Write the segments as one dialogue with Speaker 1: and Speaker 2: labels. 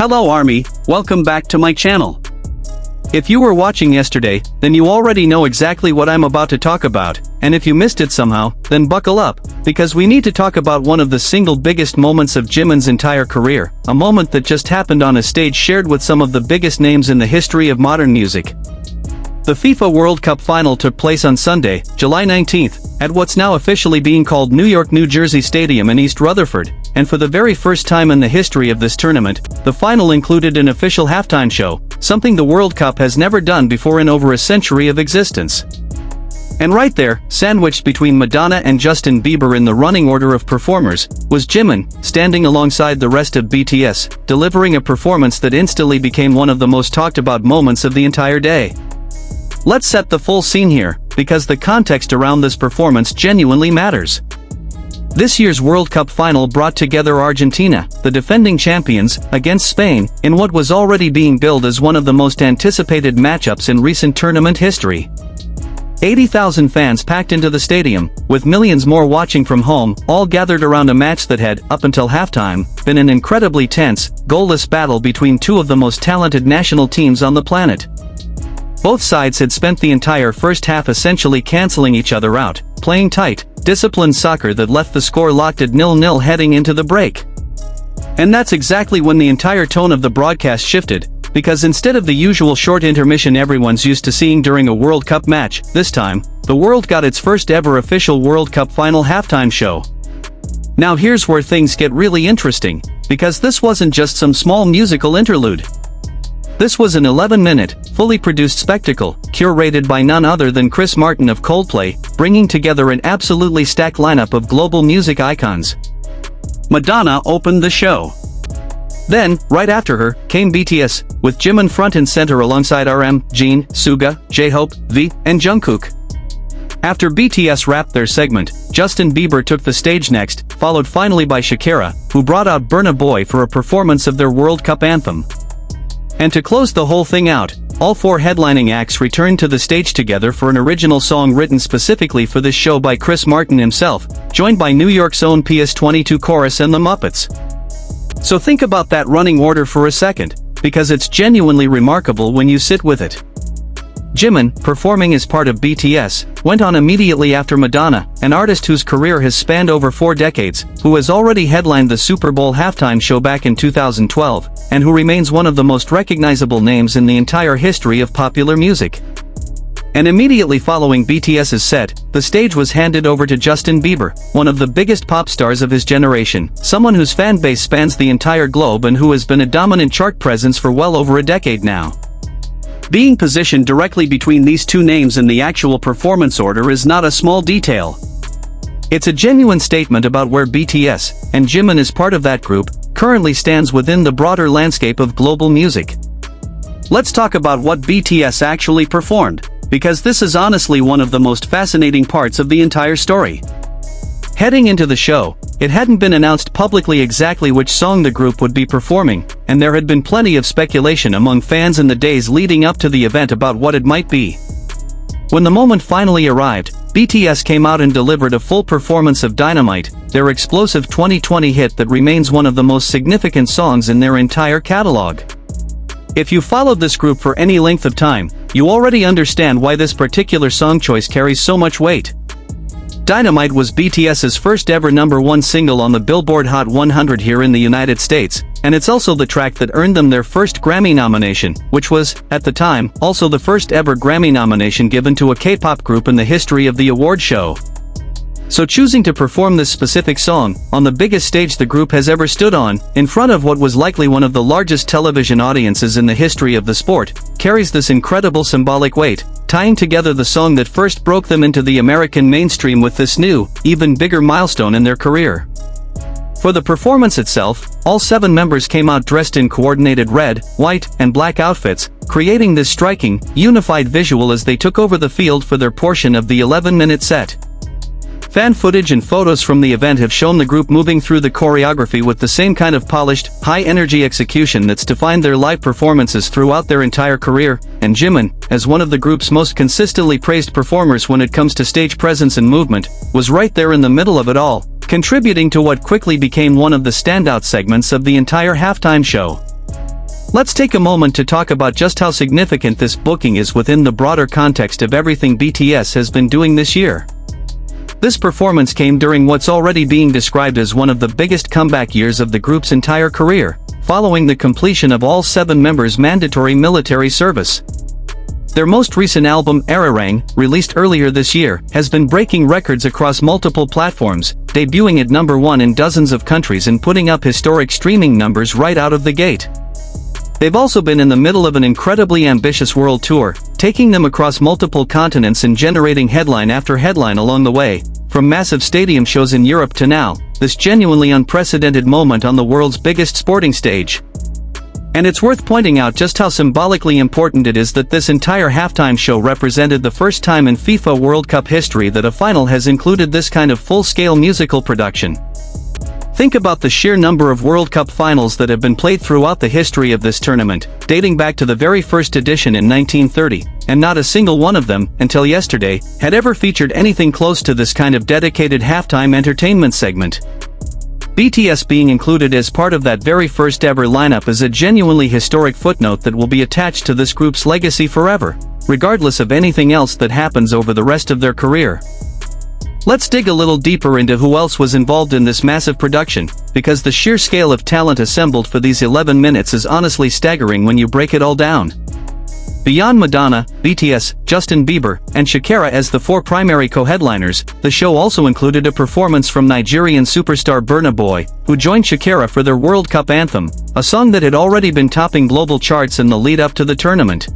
Speaker 1: Hello Army, welcome back to my channel. If you were watching yesterday, then you already know exactly what I'm about to talk about, and if you missed it somehow, then buckle up, because we need to talk about one of the single biggest moments of Jimin's entire career, a moment that just happened on a stage shared with some of the biggest names in the history of modern music. The FIFA World Cup final took place on Sunday, July 19th, at what's now officially being called New York, New Jersey Stadium in East Rutherford, and for the very first time in the history of this tournament, the final included an official halftime show, something the World Cup has never done before in over a century of existence. And right there, sandwiched between Madonna and Justin Bieber in the running order of performers, was Jimin, standing alongside the rest of BTS, delivering a performance that instantly became one of the most talked about moments of the entire day. Let's set the full scene here, because the context around this performance genuinely matters. This year's World Cup final brought together Argentina, the defending champions, against Spain, in what was already being billed as one of the most anticipated matchups in recent tournament history. 80,000 fans packed into the stadium, with millions more watching from home, all gathered around a match that had, up until halftime, been an incredibly tense, goalless battle between two of the most talented national teams on the planet. Both sides had spent the entire first half essentially cancelling each other out, playing tight, disciplined soccer that left the score locked at 0-0 heading into the break. And that's exactly when the entire tone of the broadcast shifted, because instead of the usual short intermission everyone's used to seeing during a World Cup match, this time, the world got its first ever official World Cup final halftime show. Now here's where things get really interesting, because this wasn't just some small musical interlude. This was an 11-minute, fully produced spectacle, curated by none other than Chris Martin of Coldplay, bringing together an absolutely stacked lineup of global music icons. Madonna opened the show. Then, right after her, came BTS, with Jimin front and center alongside RM, Jin, Suga, J-Hope, V, and Jungkook. After BTS wrapped their segment, Justin Bieber took the stage next, followed finally by Syakira, who brought out Burna Boy for a performance of their World Cup anthem. And to close the whole thing out, all four headlining acts returned to the stage together for an original song written specifically for this show by Chris Martin himself, joined by New York's own PS22 Chorus and the Muppets. So think about that running order for a second, because it's genuinely remarkable when you sit with it. Jimin, performing as part of BTS, went on immediately after Madonna, an artist whose career has spanned over 4 decades, who has already headlined the Super Bowl halftime show back in 2012, and who remains one of the most recognizable names in the entire history of popular music. And immediately following BTS's set, the stage was handed over to Justin Bieber, one of the biggest pop stars of his generation, someone whose fan base spans the entire globe and who has been a dominant chart presence for well over a decade now. Being positioned directly between these two names in the actual performance order is not a small detail. It's a genuine statement about where BTS, and Jimin as part of that group, currently stands within the broader landscape of global music. Let's talk about what BTS actually performed, because this is honestly one of the most fascinating parts of the entire story. Heading into the show, it hadn't been announced publicly exactly which song the group would be performing, and there had been plenty of speculation among fans in the days leading up to the event about what it might be. When the moment finally arrived, BTS came out and delivered a full performance of Dynamite, their explosive 2020 hit that remains one of the most significant songs in their entire catalog. If you followed this group for any length of time, you already understand why this particular song choice carries so much weight. Dynamite was BTS's first ever #1 single on the Billboard Hot 100 here in the United States, and it's also the track that earned them their first Grammy nomination, which was, at the time, also the first ever Grammy nomination given to a K-pop group in the history of the award show. So choosing to perform this specific song, on the biggest stage the group has ever stood on, in front of what was likely one of the largest television audiences in the history of the sport, carries this incredible symbolic weight, tying together the song that first broke them into the American mainstream with this new, even bigger milestone in their career. For the performance itself, all 7 members came out dressed in coordinated red, white, and black outfits, creating this striking, unified visual as they took over the field for their portion of the 11-minute set. Fan footage and photos from the event have shown the group moving through the choreography with the same kind of polished, high-energy execution that's defined their live performances throughout their entire career, and Jimin, as one of the group's most consistently praised performers when it comes to stage presence and movement, was right there in the middle of it all, contributing to what quickly became one of the standout segments of the entire halftime show. Let's take a moment to talk about just how significant this booking is within the broader context of everything BTS has been doing this year. This performance came during what's already being described as one of the biggest comeback years of the group's entire career, following the completion of all 7 members' mandatory military service. Their most recent album, Ararang, released earlier this year, has been breaking records across multiple platforms, debuting at #1 in dozens of countries and putting up historic streaming numbers right out of the gate. They've also been in the middle of an incredibly ambitious world tour, taking them across multiple continents and generating headline after headline along the way, from massive stadium shows in Europe to now, this genuinely unprecedented moment on the world's biggest sporting stage. And it's worth pointing out just how symbolically important it is that this entire halftime show represented the first time in FIFA World Cup history that a final has included this kind of full-scale musical production. Think about the sheer number of World Cup finals that have been played throughout the history of this tournament, dating back to the very first edition in 1930, and not a single one of them, until yesterday, had ever featured anything close to this kind of dedicated halftime entertainment segment. BTS being included as part of that very first ever lineup is a genuinely historic footnote that will be attached to this group's legacy forever, regardless of anything else that happens over the rest of their career. Let's dig a little deeper into who else was involved in this massive production, because the sheer scale of talent assembled for these 11 minutes is honestly staggering when you break it all down. Beyond Madonna, BTS, Justin Bieber, and Syakira as the 4 primary co-headliners, the show also included a performance from Nigerian superstar Burna Boy, who joined Syakira for their World Cup anthem, a song that had already been topping global charts in the lead-up to the tournament.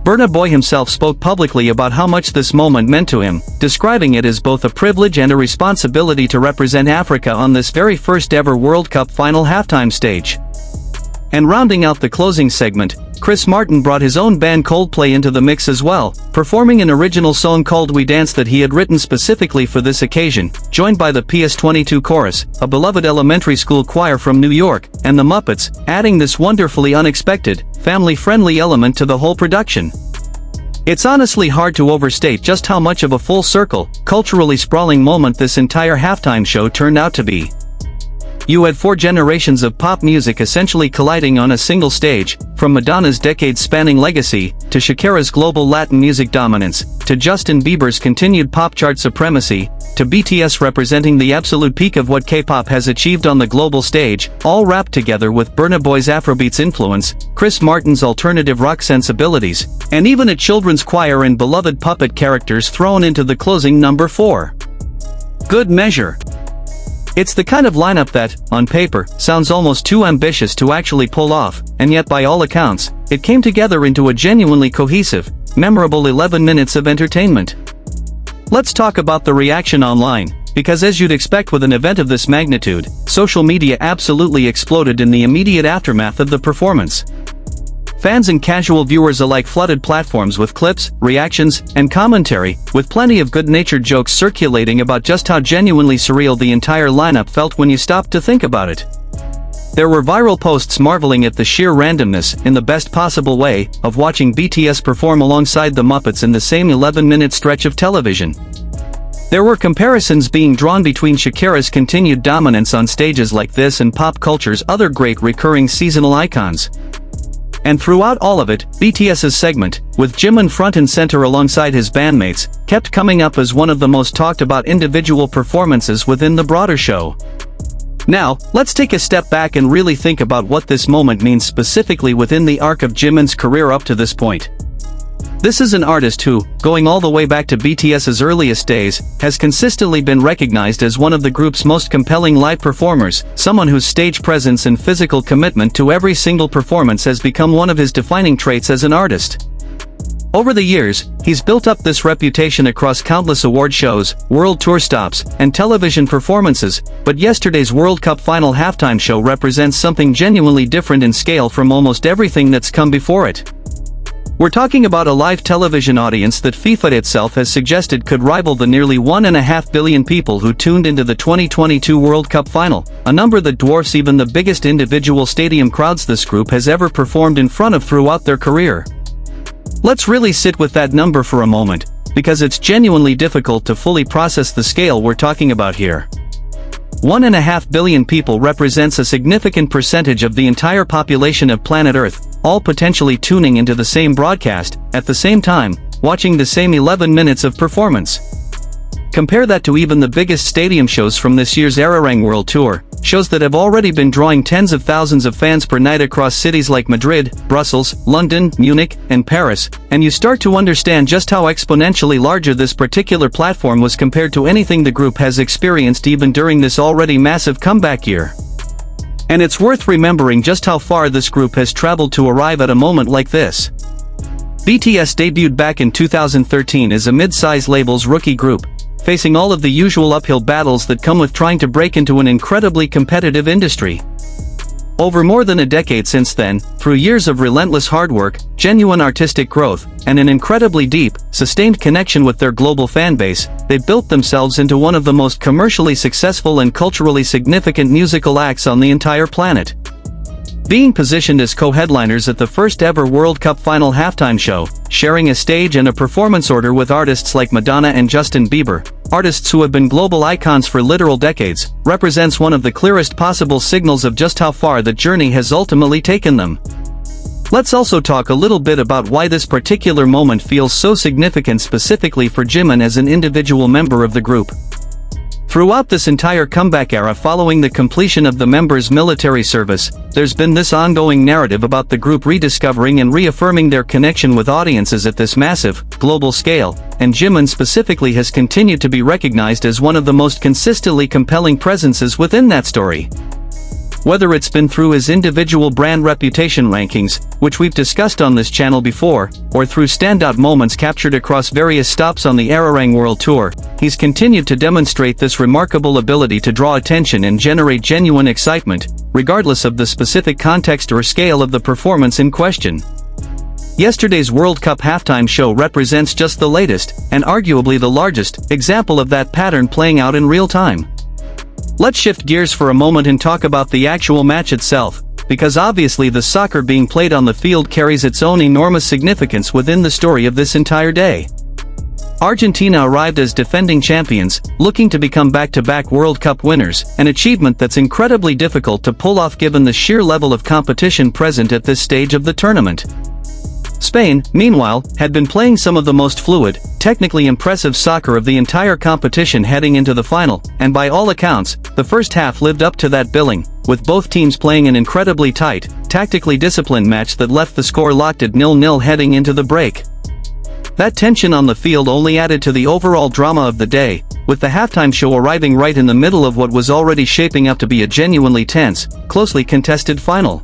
Speaker 1: Burna Boy himself spoke publicly about how much this moment meant to him, describing it as both a privilege and a responsibility to represent Africa on this very first ever World Cup final halftime stage. And rounding out the closing segment, Chris Martin brought his own band Coldplay into the mix as well, performing an original song called We Dance that he had written specifically for this occasion, joined by the PS22 Chorus, a beloved elementary school choir from New York, and the Muppets, adding this wonderfully unexpected, family-friendly element to the whole production. It's honestly hard to overstate just how much of a full-circle, culturally sprawling moment this entire halftime show turned out to be. You had 4 generations of pop music essentially colliding on a single stage, from Madonna's decade-spanning legacy, to Shakira's global Latin music dominance, to Justin Bieber's continued pop chart supremacy, to BTS representing the absolute peak of what K-pop has achieved on the global stage, all wrapped together with Burna Boy's Afrobeats influence, Chris Martin's alternative rock sensibilities, and even a children's choir and beloved puppet characters thrown into the closing number 4. Good measure. It's the kind of lineup that, on paper, sounds almost too ambitious to actually pull off, and yet by all accounts, it came together into a genuinely cohesive, memorable 11 minutes of entertainment. Let's talk about the reaction online, because as you'd expect with an event of this magnitude, social media absolutely exploded in the immediate aftermath of the performance. Fans and casual viewers alike flooded platforms with clips, reactions, and commentary, with plenty of good-natured jokes circulating about just how genuinely surreal the entire lineup felt when you stopped to think about it. There were viral posts marveling at the sheer randomness, in the best possible way, of watching BTS perform alongside the Muppets in the same 11-minute stretch of television. There were comparisons being drawn between Shakira's continued dominance on stages like this and pop culture's other great recurring seasonal icons. And throughout all of it, BTS's segment, with Jimin front and center alongside his bandmates, kept coming up as one of the most talked about individual performances within the broader show. Now, let's take a step back and really think about what this moment means specifically within the arc of Jimin's career up to this point. This is an artist who, going all the way back to BTS's earliest days, has consistently been recognized as one of the group's most compelling live performers, someone whose stage presence and physical commitment to every single performance has become one of his defining traits as an artist. Over the years, he's built up this reputation across countless award shows, world tour stops, and television performances, but yesterday's World Cup final halftime show represents something genuinely different in scale from almost everything that's come before it. We're talking about a live television audience that FIFA itself has suggested could rival the nearly 1.5 billion people who tuned into the 2022 World Cup final, a number that dwarfs even the biggest individual stadium crowds this group has ever performed in front of throughout their career. Let's really sit with that number for a moment, because it's genuinely difficult to fully process the scale we're talking about here. 1.5 billion people represents a significant percentage of the entire population of planet Earth, all potentially tuning into the same broadcast, at the same time, watching the same 11 minutes of performance. Compare that to even the biggest stadium shows from this year's Ararang World Tour, shows that have already been drawing tens of thousands of fans per night across cities like Madrid, Brussels, London, Munich, and Paris, and you start to understand just how exponentially larger this particular platform was compared to anything the group has experienced even during this already massive comeback year. And it's worth remembering just how far this group has traveled to arrive at a moment like this. BTS debuted back in 2013 as a mid-size label's rookie group, facing all of the usual uphill battles that come with trying to break into an incredibly competitive industry. Over more than a decade since then, through years of relentless hard work, genuine artistic growth, and an incredibly deep, sustained connection with their global fanbase, they've built themselves into one of the most commercially successful and culturally significant musical acts on the entire planet. Being positioned as co-headliners at the first ever World Cup final halftime show, sharing a stage and a performance order with artists like Madonna and Justin Bieber, artists who have been global icons for literal decades, represents one of the clearest possible signals of just how far the journey has ultimately taken them. Let's also talk a little bit about why this particular moment feels so significant specifically for Jimin as an individual member of the group. Throughout this entire comeback era following the completion of the members' military service, there's been this ongoing narrative about the group rediscovering and reaffirming their connection with audiences at this massive, global scale, and Jimin specifically has continued to be recognized as one of the most consistently compelling presences within that story. Whether it's been through his individual brand reputation rankings, which we've discussed on this channel before, or through standout moments captured across various stops on the Ararang World Tour, he's continued to demonstrate this remarkable ability to draw attention and generate genuine excitement, regardless of the specific context or scale of the performance in question. Yesterday's World Cup halftime show represents just the latest, and arguably the largest, example of that pattern playing out in real time. Let's shift gears for a moment and talk about the actual match itself, because obviously the soccer being played on the field carries its own enormous significance within the story of this entire day. Argentina arrived as defending champions, looking to become back-to-back World Cup winners, an achievement that's incredibly difficult to pull off given the sheer level of competition present at this stage of the tournament. Spain, meanwhile, had been playing some of the most fluid, technically impressive soccer of the entire competition heading into the final, and by all accounts, the first half lived up to that billing, with both teams playing an incredibly tight, tactically disciplined match that left the score locked at 0-0 heading into the break. That tension on the field only added to the overall drama of the day, with the halftime show arriving right in the middle of what was already shaping up to be a genuinely tense, closely contested final.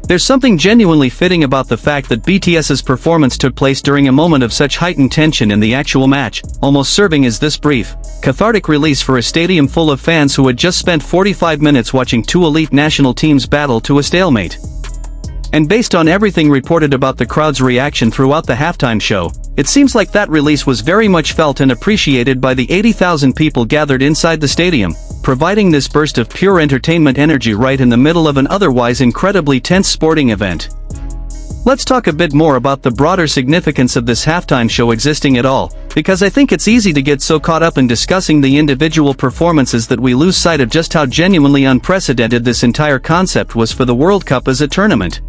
Speaker 1: There's something genuinely fitting about the fact that BTS's performance took place during a moment of such heightened tension in the actual match, almost serving as this brief, cathartic release for a stadium full of fans who had just spent 45 minutes watching two elite national teams battle to a stalemate. And based on everything reported about the crowd's reaction throughout the halftime show, it seems like that release was very much felt and appreciated by the 80,000 people gathered inside the stadium, providing this burst of pure entertainment energy right in the middle of an otherwise incredibly tense sporting event. Let's talk a bit more about the broader significance of this halftime show existing at all, because I think it's easy to get so caught up in discussing the individual performances that we lose sight of just how genuinely unprecedented this entire concept was for the World Cup as a tournament.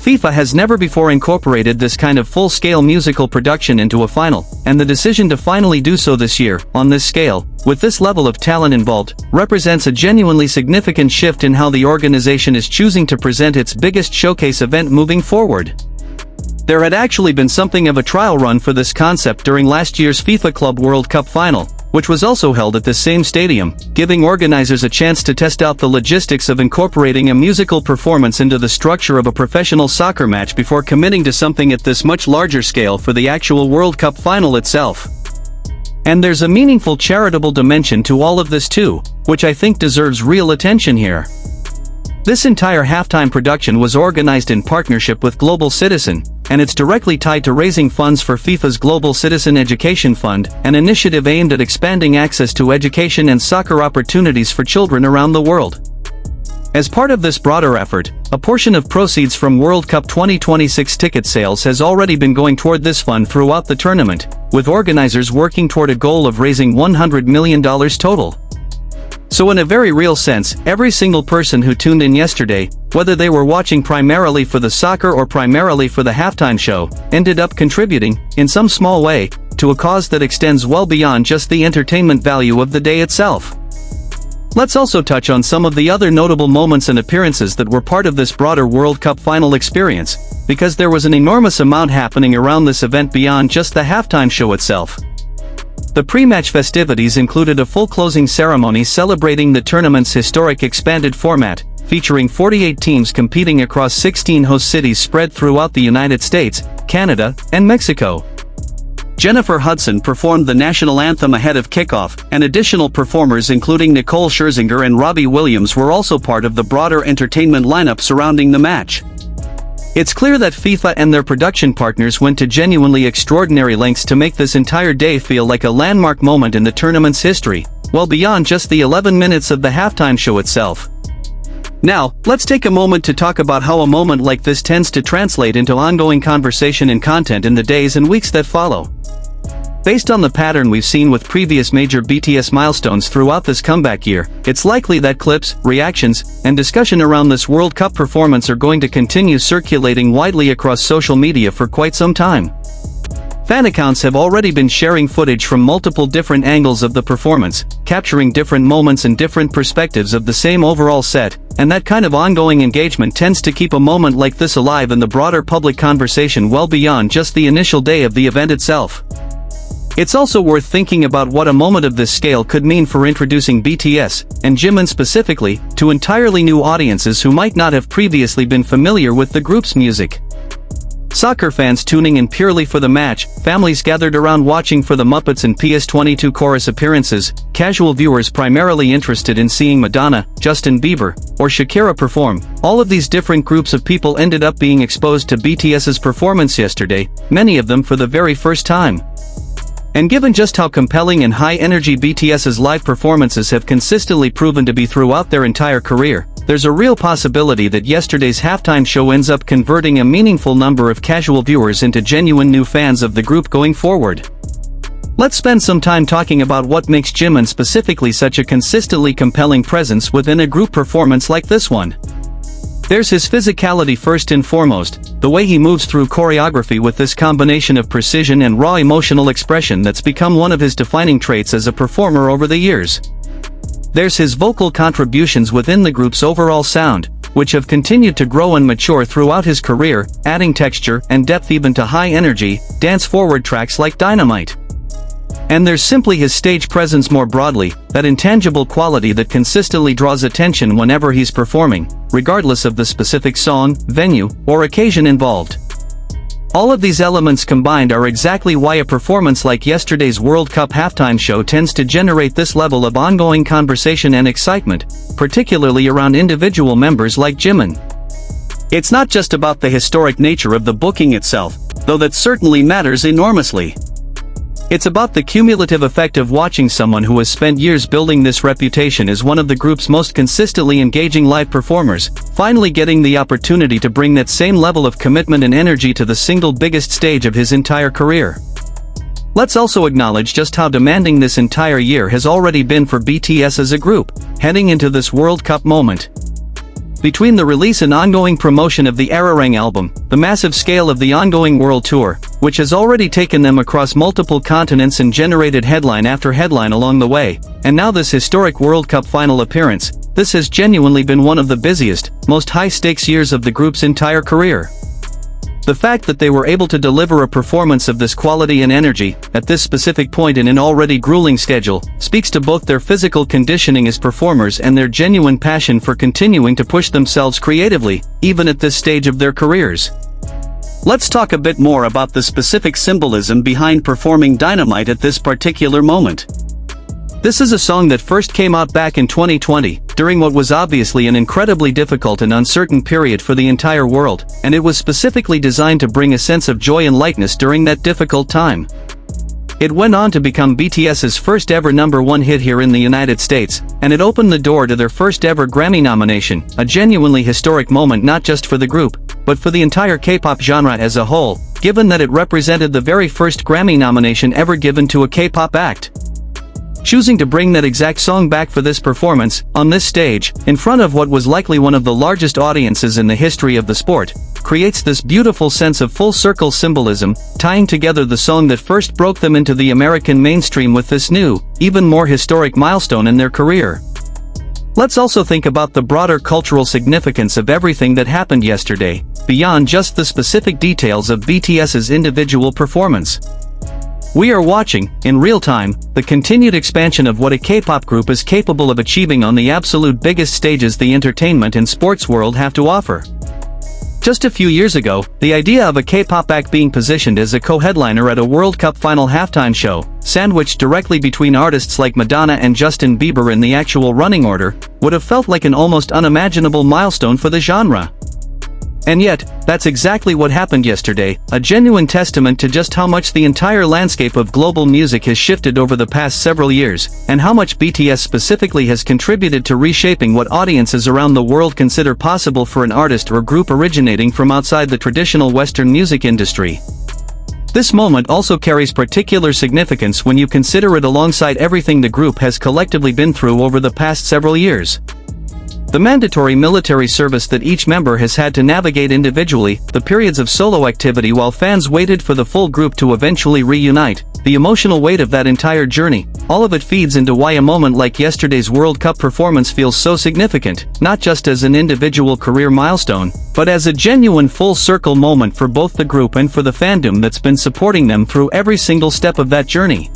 Speaker 1: FIFA has never before incorporated this kind of full-scale musical production into a final, and the decision to finally do so this year, on this scale, with this level of talent involved, represents a genuinely significant shift in how the organization is choosing to present its biggest showcase event moving forward. There had actually been something of a trial run for this concept during last year's FIFA Club World Cup final, which was also held at this same stadium, giving organizers a chance to test out the logistics of incorporating a musical performance into the structure of a professional soccer match before committing to something at this much larger scale for the actual World Cup final itself. And there's a meaningful charitable dimension to all of this too, which I think deserves real attention here. This entire halftime production was organized in partnership with Global Citizen, and it's directly tied to raising funds for FIFA's Global Citizen Education Fund, an initiative aimed at expanding access to education and soccer opportunities for children around the world. As part of this broader effort, a portion of proceeds from World Cup 2026 ticket sales has already been going toward this fund throughout the tournament, with organizers working toward a goal of raising $100 million total. So in a very real sense, every single person who tuned in yesterday, whether they were watching primarily for the soccer or primarily for the halftime show, ended up contributing, in some small way, to a cause that extends well beyond just the entertainment value of the day itself. Let's also touch on some of the other notable moments and appearances that were part of this broader World Cup final experience, because there was an enormous amount happening around this event beyond just the halftime show itself. The pre-match festivities included a full closing ceremony celebrating the tournament's historic expanded format, featuring 48 teams competing across 16 host cities spread throughout the United States, Canada, and Mexico. Jennifer Hudson performed the national anthem ahead of kickoff, and additional performers including Nicole Scherzinger and Robbie Williams were also part of the broader entertainment lineup surrounding the match. It's clear that FIFA and their production partners went to genuinely extraordinary lengths to make this entire day feel like a landmark moment in the tournament's history, well beyond just the 11 minutes of the halftime show itself. Now, let's take a moment to talk about how a moment like this tends to translate into ongoing conversation and content in the days and weeks that follow. Based on the pattern we've seen with previous major BTS milestones throughout this comeback year, it's likely that clips, reactions, and discussion around this World Cup performance are going to continue circulating widely across social media for quite some time. Fan accounts have already been sharing footage from multiple different angles of the performance, capturing different moments and different perspectives of the same overall set, and that kind of ongoing engagement tends to keep a moment like this alive in the broader public conversation well beyond just the initial day of the event itself. It's also worth thinking about what a moment of this scale could mean for introducing BTS, and Jimin specifically, to entirely new audiences who might not have previously been familiar with the group's music. Soccer fans tuning in purely for the match, families gathered around watching for the Muppets and PS22 chorus appearances, casual viewers primarily interested in seeing Madonna, Justin Bieber, or Shakira perform. All of these different groups of people ended up being exposed to BTS's performance yesterday, many of them for the very first time. And given just how compelling and high-energy BTS's live performances have consistently proven to be throughout their entire career, there's a real possibility that yesterday's halftime show ends up converting a meaningful number of casual viewers into genuine new fans of the group going forward. Let's spend some time talking about what makes Jimin specifically such a consistently compelling presence within a group performance like this one. There's his physicality first and foremost, the way he moves through choreography with this combination of precision and raw emotional expression that's become one of his defining traits as a performer over the years. There's his vocal contributions within the group's overall sound, which have continued to grow and mature throughout his career, adding texture and depth even to high-energy, dance-forward tracks like Dynamite. And there's simply his stage presence more broadly, that intangible quality that consistently draws attention whenever he's performing, regardless of the specific song, venue, or occasion involved. All of these elements combined are exactly why a performance like yesterday's World Cup halftime show tends to generate this level of ongoing conversation and excitement, particularly around individual members like Jimin. It's not just about the historic nature of the booking itself, though that certainly matters enormously. It's about the cumulative effect of watching someone who has spent years building this reputation as one of the group's most consistently engaging live performers, finally getting the opportunity to bring that same level of commitment and energy to the single biggest stage of his entire career. Let's also acknowledge just how demanding this entire year has already been for BTS as a group, heading into this World Cup moment. Between the release and ongoing promotion of the Ararang album, the massive scale of the ongoing world tour, which has already taken them across multiple continents and generated headline after headline along the way, and now this historic World Cup final appearance, this has genuinely been one of the busiest, most high-stakes years of the group's entire career. The fact that they were able to deliver a performance of this quality and energy, at this specific point in an already grueling schedule, speaks to both their physical conditioning as performers and their genuine passion for continuing to push themselves creatively, even at this stage of their careers. Let's talk a bit more about the specific symbolism behind performing Dynamite at this particular moment. This is a song that first came out back in 2020, during what was obviously an incredibly difficult and uncertain period for the entire world, and it was specifically designed to bring a sense of joy and lightness during that difficult time. It went on to become BTS's first ever #1 hit here in the United States, and it opened the door to their first ever Grammy nomination, a genuinely historic moment not just for the group, but for the entire K-pop genre as a whole, given that it represented the very first Grammy nomination ever given to a K-pop act. choosing to bring that exact song back for this performance, on this stage, in front of what was likely one of the largest audiences in the history of the sport, creates this beautiful sense of full-circle symbolism, tying together the song that first broke them into the American mainstream with this new, even more historic milestone in their career. Let's also think about the broader cultural significance of everything that happened yesterday, beyond just the specific details of BTS's individual performance. We are watching, in real time, the continued expansion of what a K-pop group is capable of achieving on the absolute biggest stages the entertainment and sports world have to offer. Just a few years ago, the idea of a K-pop act being positioned as a co-headliner at a World Cup final halftime show, sandwiched directly between artists like Madonna and Justin Bieber in the actual running order, would have felt like an almost unimaginable milestone for the genre. And yet, that's exactly what happened yesterday, a genuine testament to just how much the entire landscape of global music has shifted over the past several years, and how much BTS specifically has contributed to reshaping what audiences around the world consider possible for an artist or group originating from outside the traditional Western music industry. This moment also carries particular significance when you consider it alongside everything the group has collectively been through over the past several years. The mandatory military service that each member has had to navigate individually, the periods of solo activity while fans waited for the full group to eventually reunite, the emotional weight of that entire journey, all of it feeds into why a moment like yesterday's World Cup performance feels so significant, not just as an individual career milestone, but as a genuine full-circle moment for both the group and for the fandom that's been supporting them through every single step of that journey.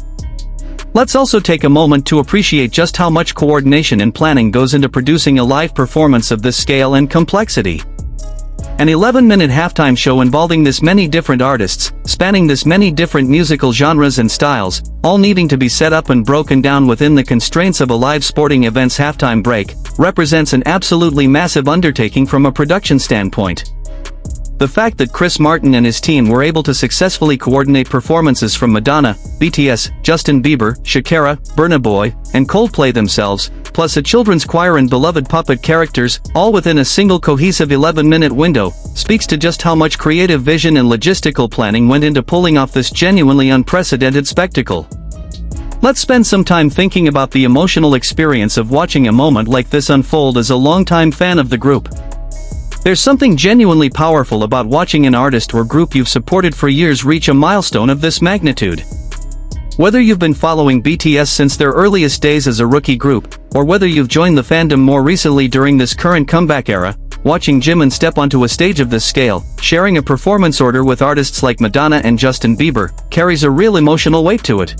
Speaker 1: Let's also take a moment to appreciate just how much coordination and planning goes into producing a live performance of this scale and complexity. An 11-minute halftime show involving this many different artists, spanning this many different musical genres and styles, all needing to be set up and broken down within the constraints of a live sporting event's halftime break, represents an absolutely massive undertaking from a production standpoint. The fact that Chris Martin and his team were able to successfully coordinate performances from Madonna, BTS, Justin Bieber, Syakira, Burna Boy, and Coldplay themselves, plus a children's choir and beloved puppet characters, all within a single cohesive 11-minute window, speaks to just how much creative vision and logistical planning went into pulling off this genuinely unprecedented spectacle. Let's spend some time thinking about the emotional experience of watching a moment like this unfold as a longtime fan of the group. There's something genuinely powerful about watching an artist or group you've supported for years reach a milestone of this magnitude. Whether you've been following BTS since their earliest days as a rookie group, or whether you've joined the fandom more recently during this current comeback era, watching Jimin step onto a stage of this scale, sharing a performance order with artists like Madonna and Justin Bieber, carries a real emotional weight to it.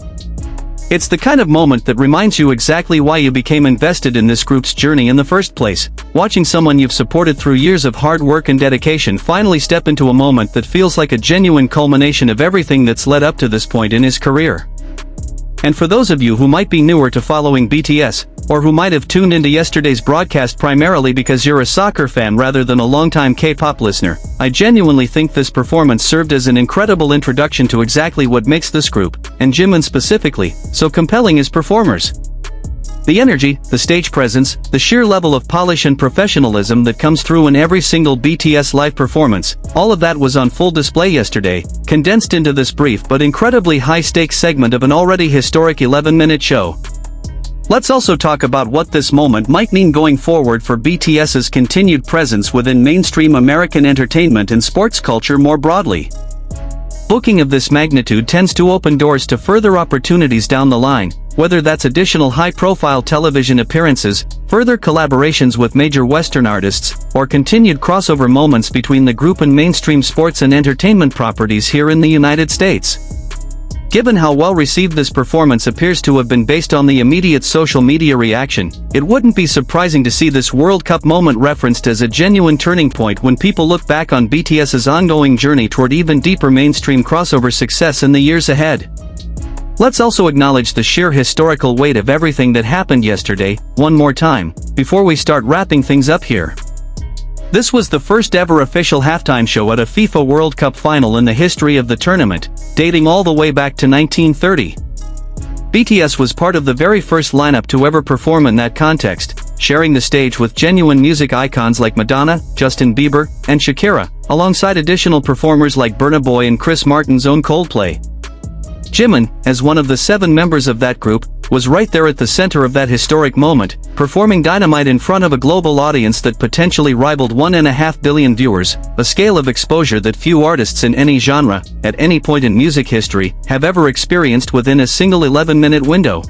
Speaker 1: It's the kind of moment that reminds you exactly why you became invested in this group's journey in the first place, watching someone you've supported through years of hard work and dedication finally step into a moment that feels like a genuine culmination of everything that's led up to this point in his career. And for those of you who might be newer to following BTS, or who might have tuned into yesterday's broadcast primarily because you're a soccer fan rather than a longtime K-pop listener, I genuinely think this performance served as an incredible introduction to exactly what makes this group, and Jimin specifically, so compelling as performers. The energy, the stage presence, the sheer level of polish and professionalism that comes through in every single BTS live performance, all of that was on full display yesterday, condensed into this brief but incredibly high-stakes segment of an already historic 11-minute show. Let's also talk about what this moment might mean going forward for BTS's continued presence within mainstream American entertainment and sports culture more broadly. Booking of this magnitude tends to open doors to further opportunities down the line, whether that's additional high-profile television appearances, further collaborations with major Western artists, or continued crossover moments between the group and mainstream sports and entertainment properties here in the United States. Given how well received this performance appears to have been based on the immediate social media reaction, it wouldn't be surprising to see this World Cup moment referenced as a genuine turning point when people look back on BTS's ongoing journey toward even deeper mainstream crossover success in the years ahead. Let's also acknowledge the sheer historical weight of everything that happened yesterday, one more time, before we start wrapping things up here. This was the first ever official halftime show at a FIFA World Cup final in the history of the tournament, dating all the way back to 1930. BTS was part of the very first lineup to ever perform in that context, sharing the stage with genuine music icons like Madonna, Justin Bieber, and Syakira, alongside additional performers like Burna Boy and Chris Martin's own Coldplay. Jimin, as one of the 7 members of that group, was right there at the center of that historic moment, performing Dynamite in front of a global audience that potentially rivaled 1.5 billion viewers, a scale of exposure that few artists in any genre, at any point in music history, have ever experienced within a single 11-minute window.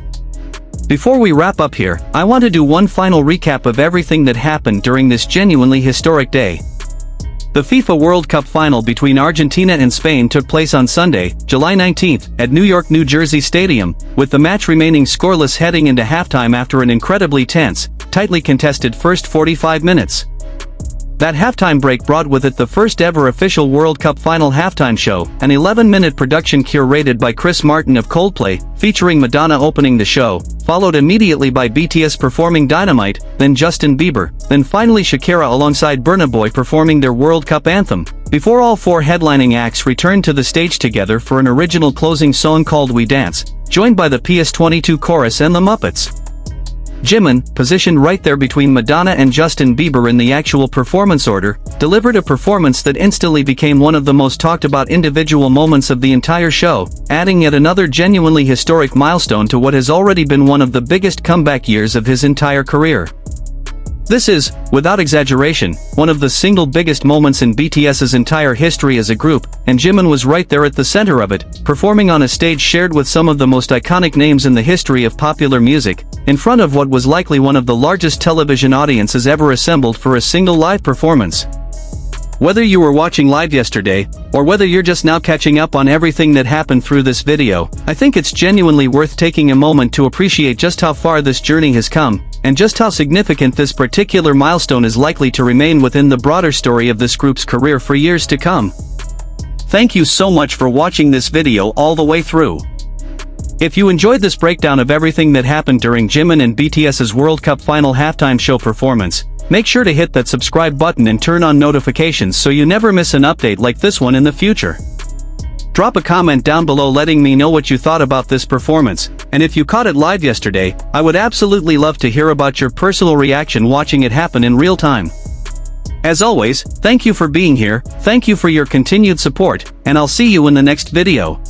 Speaker 1: Before we wrap up here, I want to do one final recap of everything that happened during this genuinely historic day. The FIFA World Cup final between Argentina and Spain took place on Sunday, July 19th, at New York, New Jersey Stadium, with the match remaining scoreless heading into halftime after an incredibly tense, tightly contested first 45 minutes. That halftime break brought with it the first ever official World Cup final halftime show, an 11-minute production curated by Chris Martin of Coldplay, featuring Madonna opening the show, followed immediately by BTS performing Dynamite, then Justin Bieber, then finally Syakira alongside Burna Boy performing their World Cup anthem, before all four headlining acts returned to the stage together for an original closing song called We Dance, joined by the PS22 chorus and the Muppets. Jimin, positioned right there between Madonna and Justin Bieber in the actual performance order, delivered a performance that instantly became one of the most talked about individual moments of the entire show, adding yet another genuinely historic milestone to what has already been one of the biggest comeback years of his entire career. This is, without exaggeration, one of the single biggest moments in BTS's entire history as a group, and Jimin was right there at the center of it, performing on a stage shared with some of the most iconic names in the history of popular music, in front of what was likely one of the largest television audiences ever assembled for a single live performance. Whether you were watching live yesterday, or whether you're just now catching up on everything that happened through this video, I think it's genuinely worth taking a moment to appreciate just how far this journey has come, and just how significant this particular milestone is likely to remain within the broader story of this group's career for years to come. Thank you so much for watching this video all the way through. If you enjoyed this breakdown of everything that happened during Jimin and BTS's World Cup final halftime show performance, make sure to hit that subscribe button and turn on notifications so you never miss an update like this one in the future. Drop a comment down below letting me know what you thought about this performance, and if you caught it live yesterday, I would absolutely love to hear about your personal reaction watching it happen in real time. As always, thank you for being here, thank you for your continued support, and I'll see you in the next video.